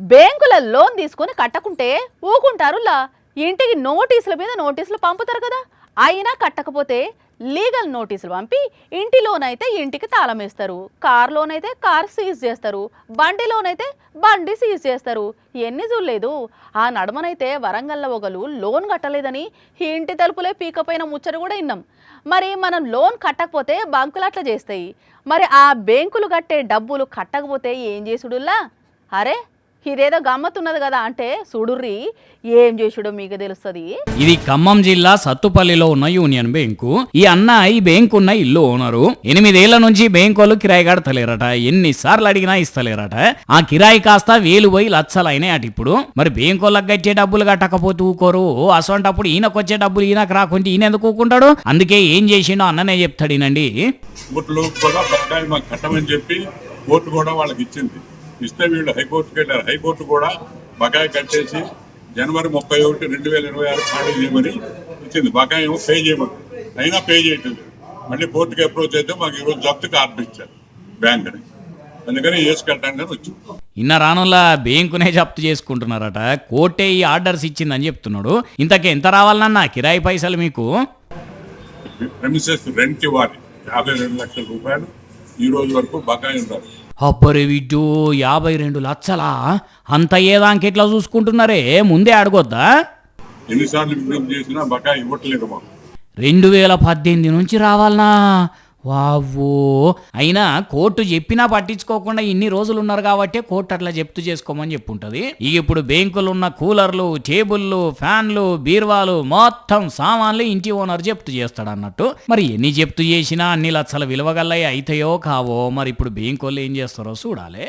బ్యాంకుల లోన్ తీసుకొని కట్టకుంటే ఊకుంటారులా. ఇంటికి నోటీసుల మీద నోటీసులు పంపుతారు కదా, అయినా కట్టకపోతే లీగల్ నోటీసులు పంపి ఇంటి లోన్ అయితే ఇంటికి తాళం వేస్తారు, కార్ లోన్ అయితే కార్ సీజ్ చేస్తారు, బండి లోన్ అయితే బండి సీజ్ చేస్తారు. ఎన్ని చూడలేదు. ఆ నడమనైతే వరంగల్లో ఒకరు లోన్ కట్టలేదని ఇంటి తలుపులే పీకపోయిన ముచ్చట కూడా విన్నాం. మరి మనం లోన్ కట్టకపోతే బ్యాంకులు అట్లా చేస్తాయి. మరి ఆ బ్యాంకులు కట్టే డబ్బులు కట్టకపోతే ఏం చేసుడుల్లా? అరే ఇదేదో గమ్మత్తున్నది కదా అంటే చూడుర్రి ఏం చేసుడో మీకు తెలుస్తుంది. ఇది ఖమ్మం జిల్లా సత్తుపల్లిలో ఉన్న యూనియన్ బ్యాంకు. ఈ అన్న ఈ బ్యాంకు ఉన్న ఇల్లు ఓనరు. 8 ఏళ్ల నుంచి బ్యాంకు వాళ్ళు కిరాయి కడతలేరట. ఎన్నిసార్లు అడిగినా ఇస్తలేరట. ఆ కిరాయి కాస్త 1000 పోయి లక్షలైనాయి అటు. ఇప్పుడు మరి బ్యాంకు వాళ్ళకి కట్టే డబ్బులు కట్టకపోతే ఊకోరు. అసొంటప్పుడు ఈయనకొచ్చే డబ్బులు ఈయనకు రాకుంటే ఈయన ఎందుకు ఊకుంటాడు? అందుకే ఏం చేసిండో అన్ననే చెప్తాడినండి. కోర్టు కూడా వాళ్ళకి ఇచ్చింది. ఇస్తే వీళ్ళు హైకోర్టుకి వెళ్ళారు. హైకోర్టు కూడా బకాయి కట్టేసి జనవరి 31, 2026 ఖాళీ చేయమని ఇచ్చింది. బకాయి ఏమో పే చేయమని, అయినా పే చేయట్లేదు. మళ్ళీ కోర్టుకి అప్రోచ్ అయితే మాకు ఈరోజు జప్తుకి ఆర్డర్ ఇచ్చారు బ్యాంకుని. అందుకని వేసి కట్టడానికి వచ్చింది. ఇన్న రానులా బ్యాంకునే జప్తు చేసుకుంటున్నారట. కోర్టే ఈ ఆర్డర్స్ ఇచ్చిందని చెప్తున్నాడు. ఇంతకే ఎంత రావాలన్నా కిరాయి పైసలు మీకు? ప్రెమిసెస్ రెంట్ ఇవ్వాలి 52 లక్షల రూపాయలు. ఈ రోజు వరకు బకాయి ఉన్నారు. అబ్బరే విడ్డు 52 లక్షలా? అంత ఏదానికి ఎట్లా చూసుకుంటున్నారే? ముందే అడగొద్దా? ఎన్నిసార్లు విజ్ఞప్తి చేసినా బకాయి ఇవ్వట్లేదు మాకు. 2018 నుంచి రావాలనా? వావ్వో. అయినా కోర్టు చెప్పినా పట్టించుకోకుండా ఇన్ని రోజులు ఉన్నారు కాబట్టి కోర్టు అట్లా జప్తు చేసుకోమని చెప్పుంటది. ఇప్పుడు బ్యాంకులు ఉన్న కూలర్లు, టేబుల్లు, ఫ్యాన్లు, బీర్వాలు మొత్తం సామాన్లు ఇంటి ఓనర్ జప్తు చేస్తాడు అన్నట్టు. మరి ఎన్ని జప్తు చేసినా అన్ని లక్షల విలువగల్లయి అయితాయో కావో. మరి ఇప్పుడు బ్యాంకు వాళ్ళు ఏం చేస్తారో చూడాలి.